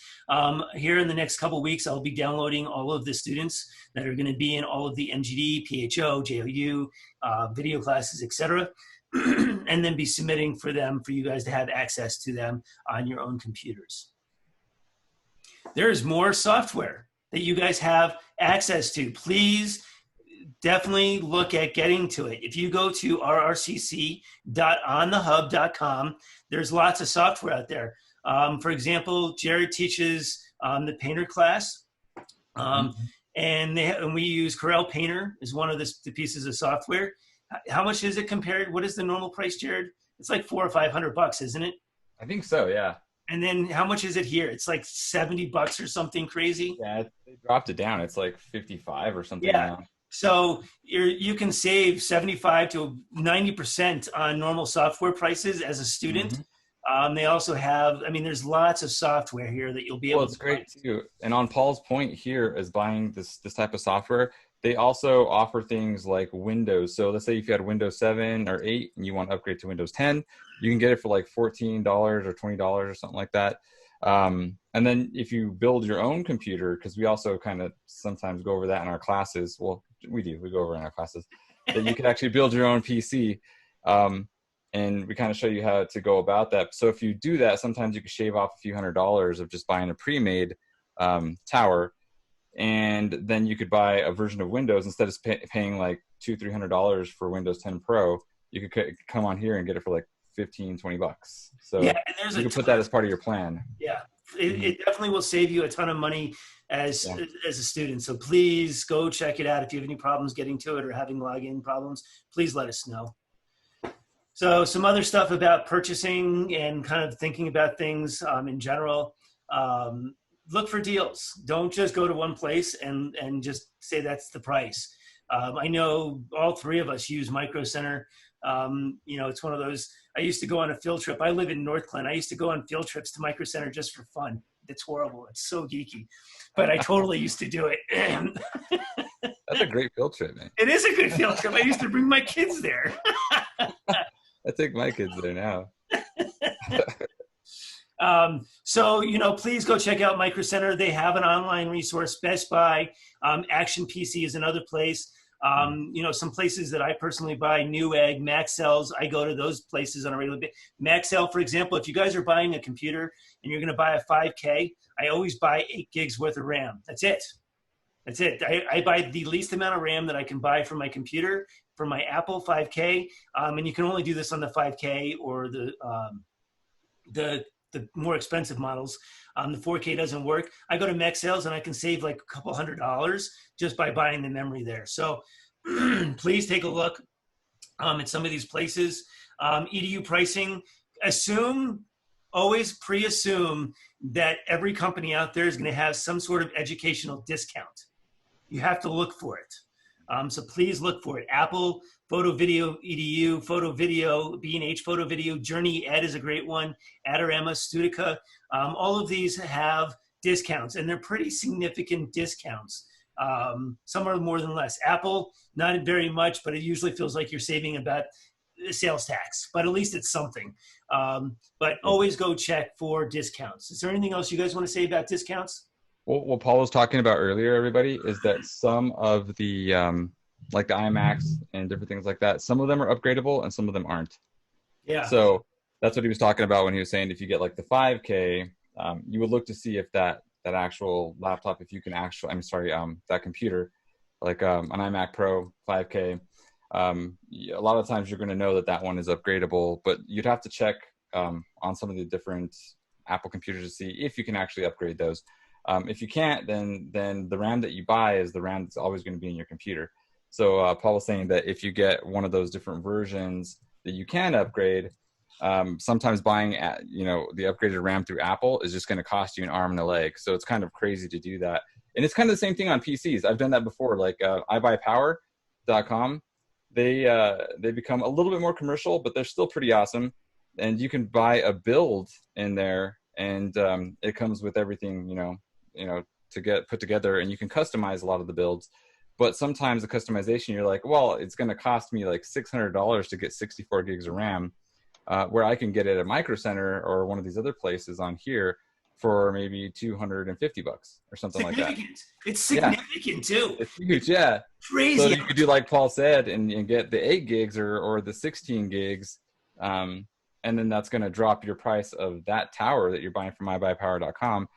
Here in the next couple of weeks, I'll be downloading all of the students that are going to be in all of the MGD, PHO, JOU, video classes, etc., and then be submitting for you guys to have access to them on your own computers. There's more software that you guys have access to. Please definitely look at getting to it. If you go to rrcc.onthehub.com, there's lots of software out there. For example, Jared teaches the Painter class, and we use Corel Painter as one of the pieces of software. How much is it compared? What is the normal price, Jared? It's like $400 or $500, isn't it? I think so, yeah. And then how much is it here? It's like $70 or something crazy. Yeah, they dropped it down. It's like 55 or something Yeah. now. So you can save 75 to 90% on normal software prices as a student. They also have, there's lots of software here that you'll be able to. Well, it's great too. And on Paul's point here is buying this type of software, they also offer things like Windows. So let's say if you had Windows 7 or 8 and you want to upgrade to Windows 10, you can get it for like $14 or $20 or something like that. And then if you build your own computer, because we also kind of sometimes go over that in our classes. Well, we go over in our classes that you can actually build your own PC. And we kind of show you how to go about that. So if you do that, sometimes you can shave off a few $100s of just buying a pre-made tower. And then you could buy a version of Windows instead of paying like $200-300 for Windows 10 Pro. You could come on here and get it for like $15-20. So yeah, and there's you can put that as part of your plan. Yeah, it definitely will save you a ton of money as a student. So please go check it out. If you have any problems getting to it or having login problems, please let us know. So some other stuff about purchasing and kind of thinking about things in general. Look for deals. Don't just go to one place and just say that's the price. I know all three of us use Micro Center. It's one of those, I used to go on a field trip. I live in North Glen. I used to go on field trips to Micro Center just for fun. It's horrible. It's so geeky, but I totally used to do it. That's a great field trip, man. It is a good field trip. I used to bring my kids there. I take my kids there now. Please go check out Micro Center. They have an online resource. Best Buy, Action PC is another place. Some places that I personally buy, Newegg, Maxells, I go to those places on a regular basis. Maxell, for example, if you guys are buying a computer and you're going to buy a 5K, I always buy 8 gigs worth of RAM. That's it. I buy the least amount of RAM that I can buy for my computer, for my Apple 5K, and you can only do this on the 5K or the more expensive models. The 4K doesn't work. I go to Maxells and I can save like a couple $100s just by buying the memory there. So please take a look at some of these places. EDU pricing, always pre-assume that every company out there is going to have some sort of educational discount. You have to look for it. So please look for it. Apple, Photo Video EDU, Photo Video, B&H Photo Video, Journey Ed is a great one, Adorama, Studica. All of these have discounts, and they're pretty significant discounts. Some are more than less. Apple, not very much, but it usually feels like you're saving about sales tax, but at least it's something. But always go check for discounts. Is there anything else you guys want to say about discounts? Well, what Paul was talking about earlier, everybody, is that some of the like the iMacs and different things like that, some of them are upgradable and some of them aren't. Yeah. So that's what he was talking about when he was saying if you get like the 5K, you would look to see if that actual laptop, if you can actually, that computer, like an iMac Pro 5K, a lot of times you're going to know that one is upgradable, but you'd have to check on some of the different Apple computers to see if you can actually upgrade those. If you can't, then the RAM that you buy is the RAM that's always going to be in your computer. So Paul was saying that if you get one of those different versions that you can upgrade, sometimes buying the upgraded RAM through Apple is just going to cost you an arm and a leg. So it's kind of crazy to do that. And it's kind of the same thing on PCs. I've done that before. Like iBuyPower.com, they become a little bit more commercial, but they're still pretty awesome. And you can buy a build in there, and it comes with everything to get put together, and you can customize a lot of the builds. But sometimes the customization, you're like, well, it's going to cost me like $600 to get 64 gigs of RAM, where I can get it at Micro Center or one of these other places on here for maybe $250 or something like that. It's significant too. It's huge, yeah. Crazy. So you could do like Paul said and get the 8 gigs or the 16 gigs, and then that's going to drop your price of that tower that you're buying from iBuyPower.com,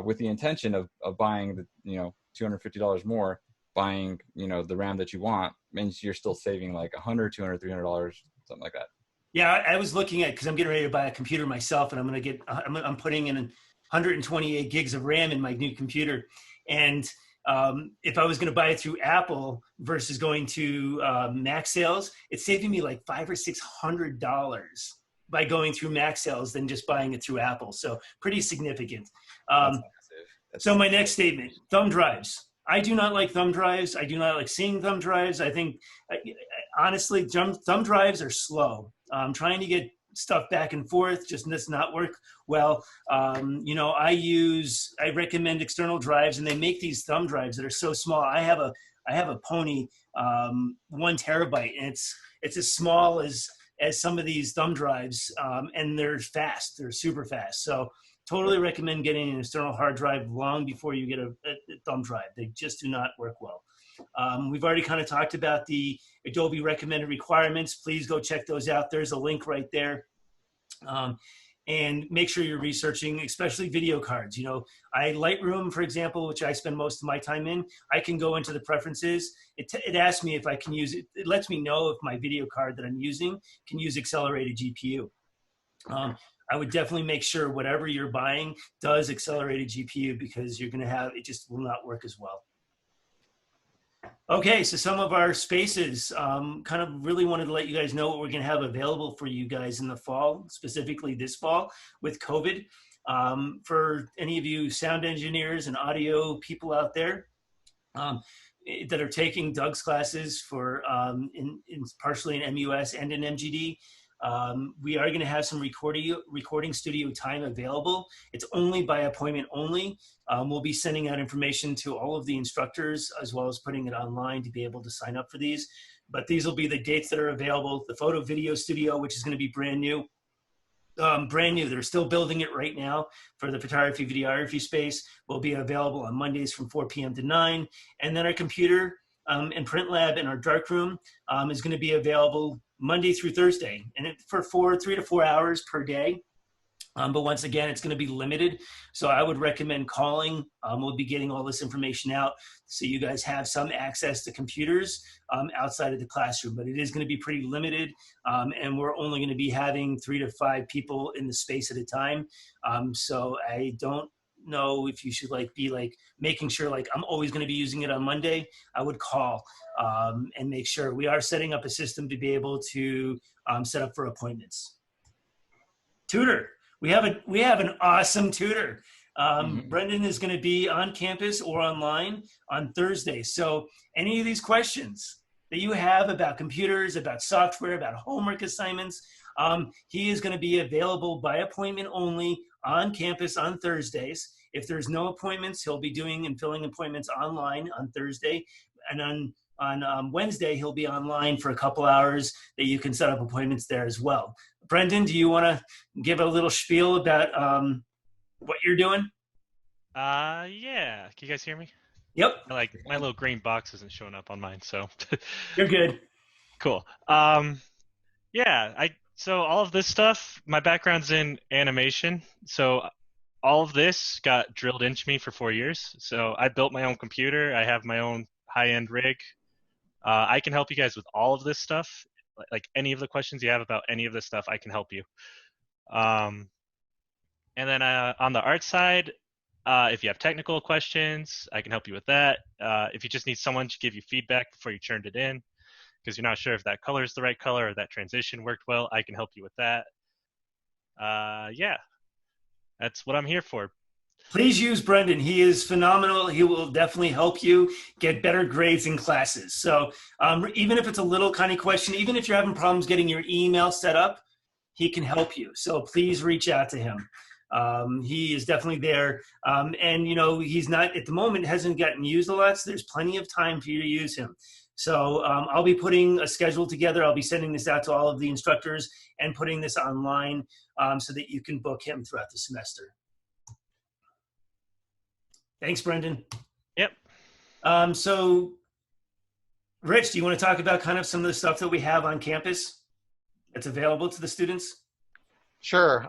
with the intention of buying the $250 more, buying the RAM that you want, means you're still saving like $100, $200, $300, something like that. Yeah, I was looking at, because I'm getting ready to buy a computer myself, and I'm putting in 128 gigs of RAM in my new computer, and if I was going to buy it through Apple versus going to Mac sales, it's saving me like $500 or $600 by going through Mac sales than just buying it through Apple. So pretty significant. So my next statement: thumb drives. I do not like thumb drives. I do not like seeing thumb drives. I think, honestly, thumb drives are slow. Trying to get stuff back and forth just does not work well. I recommend external drives, and they make these thumb drives that are so small. I have a Pony 1 terabyte, and it's as small as some of these thumb drives, and they're fast. They're super fast. So totally recommend getting an external hard drive long before you get a thumb drive. They just do not work well. We've already kind of talked about the Adobe recommended requirements. Please go check those out. There's a link right there. And make sure you're researching, especially video cards. Lightroom, for example, which I spend most of my time in, I can go into the preferences. It asks me if I can use it. It lets me know if my video card that I'm using can use accelerated GPU. I would definitely make sure whatever you're buying does accelerated GPU, because you're going to have, it just will not work as well. Okay, so some of our spaces, kind of really wanted to let you guys know what we're going to have available for you guys in the fall, specifically this fall with COVID. For any of you sound engineers and audio people out there that are taking Doug's classes for partially in MUS and in MGD, we are going to have some recording studio time available. It's only by appointment only. We'll be sending out information to all of the instructors, as well as putting it online to be able to sign up for these. But these will be the dates that are available. The photo video studio, which is going to be brand new. They're still building it right now for the photography videography space, will be available on Mondays from 4 p.m. to 9. And then our computer and print lab in our darkroom is going to be available Monday through Thursday, and for 3 to 4 hours per day. But once again, it's going to be limited. So I would recommend calling. We'll be getting all this information out so you guys have some access to computers outside of the classroom, but it is going to be pretty limited. And we're only going to be having 3 to 5 people in the space at a time. So I don't know if you should be making sure I'm always going to be using it on Monday. I would call and make sure. We are setting up a system to be able to set up for appointments. Tutor. We have an awesome tutor. Brendan is going to be on campus or online on Thursday. So any of these questions that you have about computers, about software, about homework assignments, he is going to be available by appointment only on campus on Thursdays. If there's no appointments, he'll be doing and filling appointments online on Thursday. And on on Wednesday, he'll be online for a couple hours that you can set up appointments there as well. Brendan, do you want to give a little spiel about what you're doing? Yeah. Can you guys hear me? Yep, Like my little green box isn't showing up on mine, so you're good. cool. Yeah, so all of this stuff, my background's in animation, so all of this got drilled into me for 4 years. So I built my own computer. I have my own high-end rig. I can help you guys with all of this stuff. Like any of the questions you have about any of this stuff, I can help you. And then on the art side, if you have technical questions, I can help you with that. If you just need someone to give you feedback before you turned it in, because you're not sure if that color is the right color or that transition worked well, I can help you with that. Yeah, that's what I'm here for. Please use Brendan. He is phenomenal. He will definitely help you get better grades in classes. So even if it's a little kind of question, even if you're having problems getting your email set up, he can help you. So please reach out to him. He is definitely there. And, you know, he's not, at the moment, hasn't gotten used a lot, so there's plenty of time for you to use him. So I'll be putting a schedule together. I'll be sending this out to all of the instructors and putting this online so that you can book him throughout the semester. Thanks, Brendan. Yep. So, Rich, do you want to talk about kind of some of the stuff that we have on campus that's available to the students? Sure.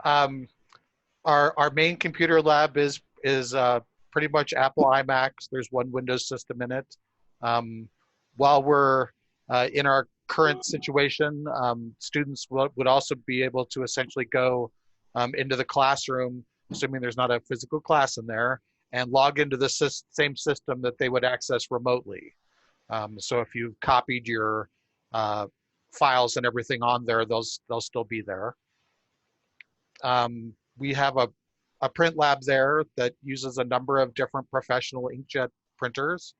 Our main computer lab is pretty much Apple iMacs. There's one Windows system in it. While we're in our current situation, students would also be able to essentially go into the classroom, assuming there's not a physical class in there, and log into the same system that they would access remotely. So if you copied your files and everything on there, they'll still be there. We have a print lab there that uses a number of different professional inkjet printers,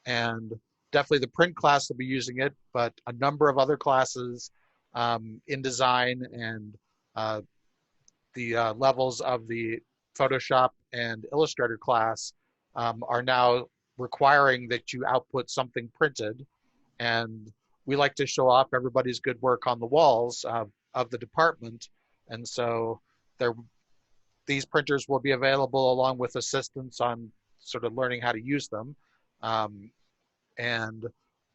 and definitely the print class will be using it, but a number of other classes in design and the levels of the Photoshop and Illustrator class are now requiring that you output something printed. And we like to show off everybody's good work on the walls of the department. And so these printers will be available along with assistance on sort of learning how to use them. And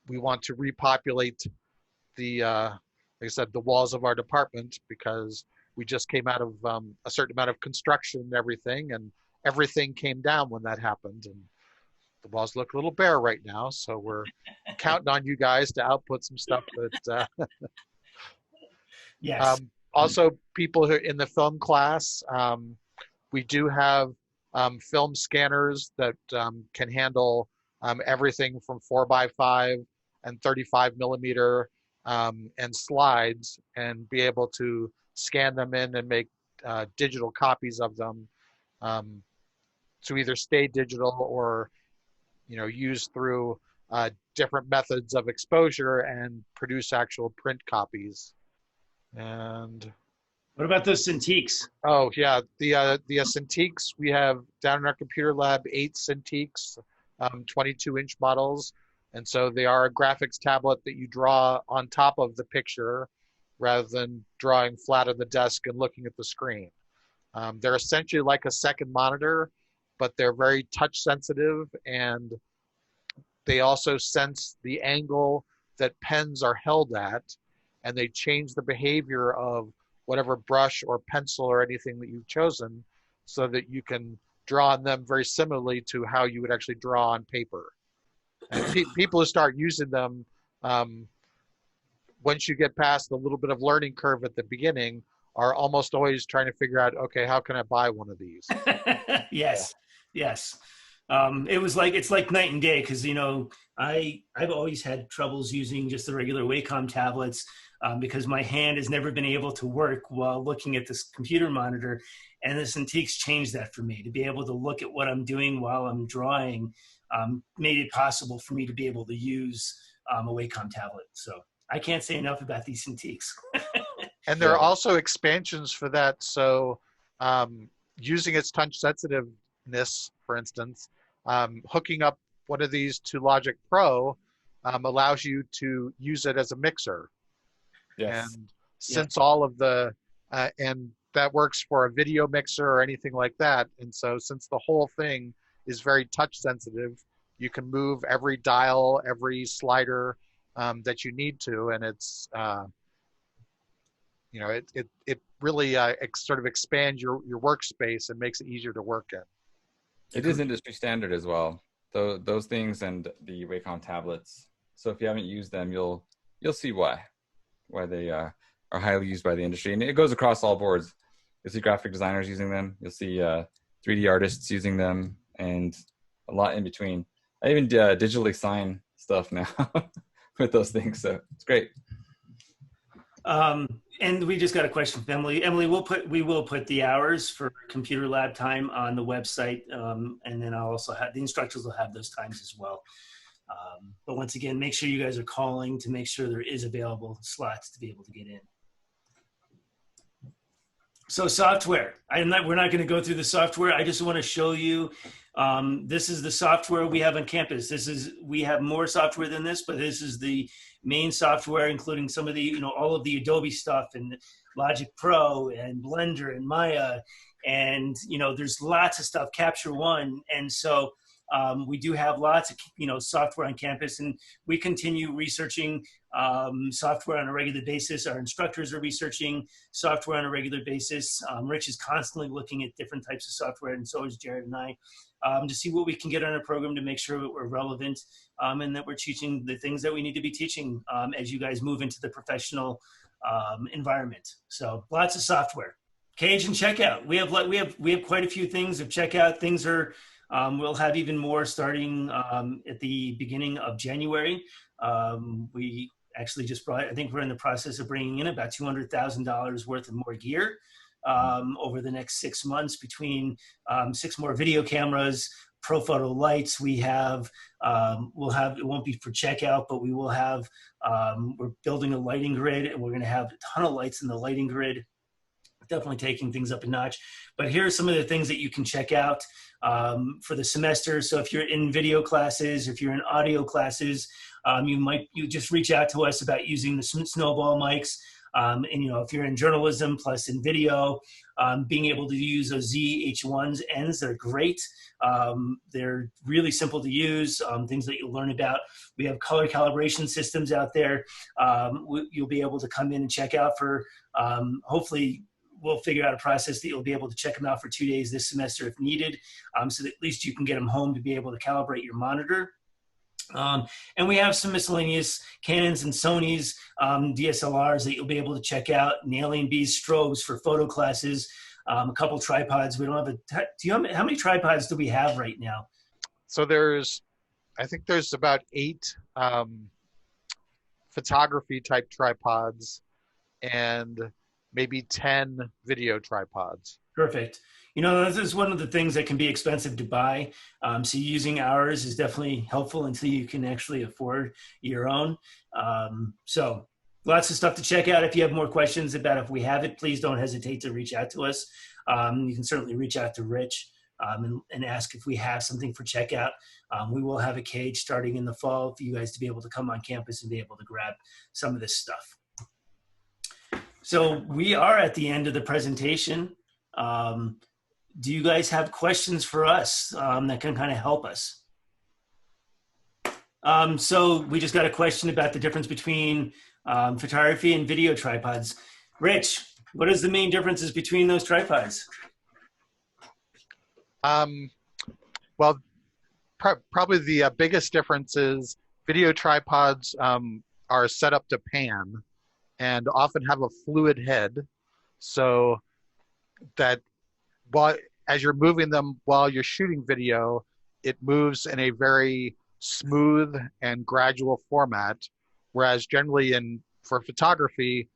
we want to repopulate the, like I said, the walls of our department, because we just came out of a certain amount of construction and everything came down when that happened. And the walls look a little bare right now. So we're counting on you guys to output some stuff that, Yes. Also, people who are in the film class, we do have film scanners that can handle everything from 4x5 and 35 millimeter and slides, and be able to scan them in and make digital copies of them to either stay digital or, you know, use through different methods of exposure and produce actual print copies. And what about those Cintiqs? oh yeah, the Cintiqs, we have down in our computer lab 8 Cintiqs, 22-inch models, and so they are a graphics tablet that you draw on top of the picture rather than drawing flat on the desk and looking at the screen. They're essentially like a second monitor, but they're very touch sensitive, and they also sense the angle that pens are held at, and they change the behavior of whatever brush or pencil or anything that you've chosen so that you can draw on them very similarly to how you would actually draw on paper. And people who start using them, once you get past a little bit of learning curve at the beginning, are almost always trying to figure out, okay, how can I buy one of these? Yes, yes. It's like night and day, because, you know, I've always had troubles using just the regular Wacom tablets because my hand has never been able to work while looking at this computer monitor, and the Cintiqs changed that for me. To be able to look at what I'm doing while I'm drawing made it possible for me to be able to use a Wacom tablet. So I can't say enough about these Cintiqs. And there are also expansions for that. So using its touch sensitiveness, for instance, hooking up one of these to Logic Pro allows you to use it as a mixer. Yes. And since all of the, and that works for a video mixer or anything like that. And so since the whole thing is very touch sensitive, you can move every dial, every slider that you need to. And it's, you know, it really sort of expands your workspace and makes it easier to work in. It is industry standard as well. So those things and the Wacom tablets. So if you haven't used them, you'll see why they are highly used by the industry, and it goes across all boards. You'll see graphic designers using them. You'll see 3D artists using them, and a lot in between. I even digitally sign stuff now with those things, so it's great. And we just got a question from Emily. Emily, we will put the hours for computer lab time on the website, and then I'll also have the instructors will have those times as well. But once again, make sure you guys are calling to make sure there is available slots to be able to get in. So software, we're not going to go through the software. I just want to show you, this is the software we have on campus. We have more software than this, but this is the main software, including some of the, all of the Adobe stuff and Logic Pro and Blender and Maya. And, there's lots of stuff, Capture One. And so we do have lots of, software on campus, and we continue researching software on a regular basis. Our instructors are researching software on a regular basis. Rich is constantly looking at different types of software, and so is Jared and I, to see what we can get on our program to make sure that we're relevant and that we're teaching the things that we need to be teaching as you guys move into the professional environment. So lots of software. Cage and checkout. We have quite a few things of checkout. Things are we'll have even more starting at the beginning of January. We actually just I think we're in the process of bringing in about $200,000 worth of more gear over the next 6 months, between 6 more video cameras, pro photo lights. It won't be for checkout, but we will have, we're building a lighting grid, and we're going to have a ton of lights in the lighting grid. Definitely taking things up a notch. But here are some of the things that you can check out for the semester. So if you're in video classes, if you're in audio classes, you just reach out to us about using the snowball mics. And if you're in journalism plus in video, being able to use those ZH1s ends, they're great. They're really simple to use, things that you'll learn about. We have color calibration systems out there. You'll be able to come in and check out for, hopefully, we'll figure out a process that you'll be able to check them out for 2 days this semester if needed, so that at least you can get them home to be able to calibrate your monitor. And we have some miscellaneous Canons and Sonys DSLRs that you'll be able to check out, and Alien Bees strobes for photo classes, a couple tripods. We don't have how many tripods do we have right now? So I think there's about 8 photography type tripods and maybe 10 video tripods. Perfect. This is one of the things that can be expensive to buy. So using ours is definitely helpful until you can actually afford your own. So lots of stuff to check out. If you have more questions about if we have it, please don't hesitate to reach out to us. You can certainly reach out to Rich and ask if we have something for checkout. We will have a cage starting in the fall for you guys to be able to come on campus and be able to grab some of this stuff. So we are at the end of the presentation. Do you guys have questions for us that can kind of help us? So we just got a question about the difference between photography and video tripods. Rich, what is the main differences between those tripods? Well, probably the biggest difference is video tripods are set up to pan and often have a fluid head, so that as you're moving them while you're shooting video, it moves in a very smooth and gradual format. Whereas generally for photography,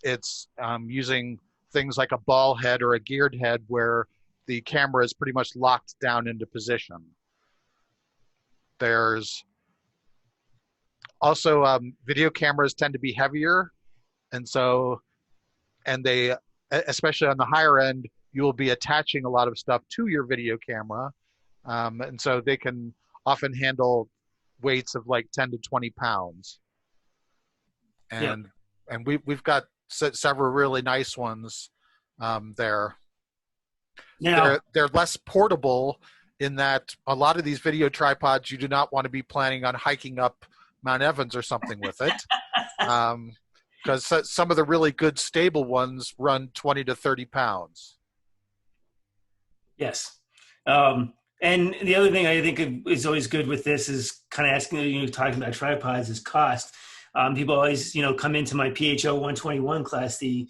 it's using things like a ball head or a geared head where the camera is pretty much locked down into position. There's also video cameras tend to be heavier, and they, especially on the higher end, you will be attaching a lot of stuff to your video camera. And so they can often handle weights of like 10 to 20 pounds. And we've got several really nice ones there. Now, They're less portable in that a lot of these video tripods, you do not want to be planning on hiking up Mount Evans or something with it. Because some of the really good stable ones run 20 to 30 pounds. yes. And the other thing I think is always good with this is kind of asking, talking about tripods is cost. People always, come into my PHO 121 class, the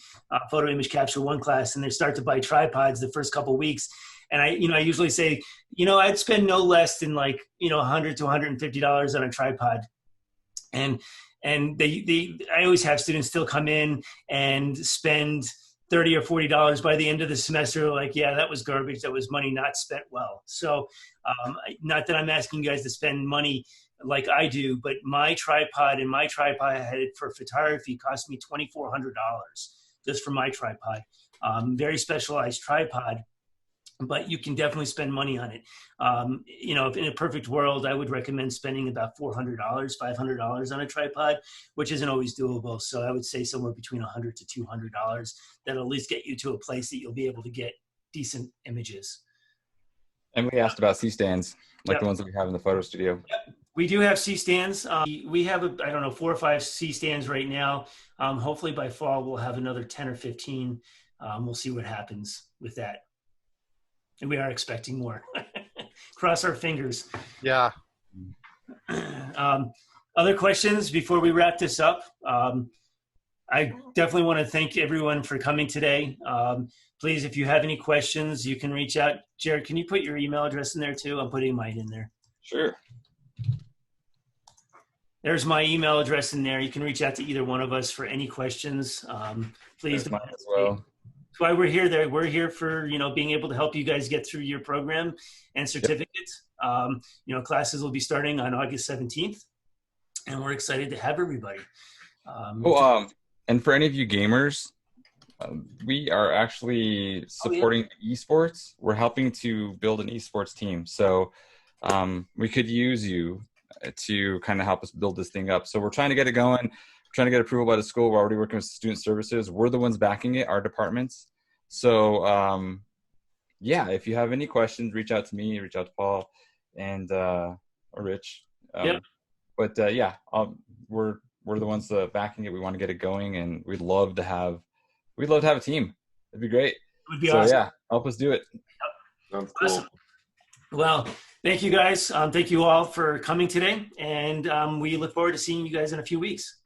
photo image capture 1 class, and they start to buy tripods the first couple of weeks. And I usually say, I'd spend no less than like, $100 to $150 on a tripod. And I always have students still come in and spend $30 or $40 by the end of the semester. Like, yeah, that was garbage. That was money not spent well. So not that I'm asking you guys to spend money like I do, but my tripod head for photography cost me $2,400 just for my tripod. Very specialized tripod, but you can definitely spend money on it. If in a perfect world, I would recommend spending about $400, $500 on a tripod, which isn't always doable. So I would say somewhere between $100 to $200. That'll at least get you to a place that you'll be able to get decent images. And we asked about C-stands, like the ones that we have in the photo studio. Yep. We do have C-stands. We have, 4 or 5 C-stands right now. Hopefully by fall, we'll have another 10 or 15. We'll see what happens with that. And we are expecting more. Cross our fingers. Yeah. Other questions before we wrap this up? I definitely want to thank everyone for coming today. Please, if you have any questions, you can reach out. Jared, can you put your email address in there too? I'm putting mine in there. Sure. There's my email address in there. You can reach out to either one of us for any questions. Please. There's mine as well. That's why we're here. We're here for, being able to help you guys get through your program and certificates. Yep. Classes will be starting on August 17th, and we're excited to have everybody. And for any of you gamers, we are actually supporting esports. We're helping to build an esports team. So we could use you to kind of help us build this thing up. So we're trying to get it going. We're trying to get approval by the school. We're already working with student services. We're the ones backing it, our departments. So if you have any questions, reach out to me, reach out to Paul and or Rich. But we're the ones backing it. We want to get it going, and we'd love to have a team. It'd be great. It would be awesome. Yeah, help us do it. Sounds cool. Awesome. Well, thank you guys. Thank you all for coming today, and we look forward to seeing you guys in a few weeks.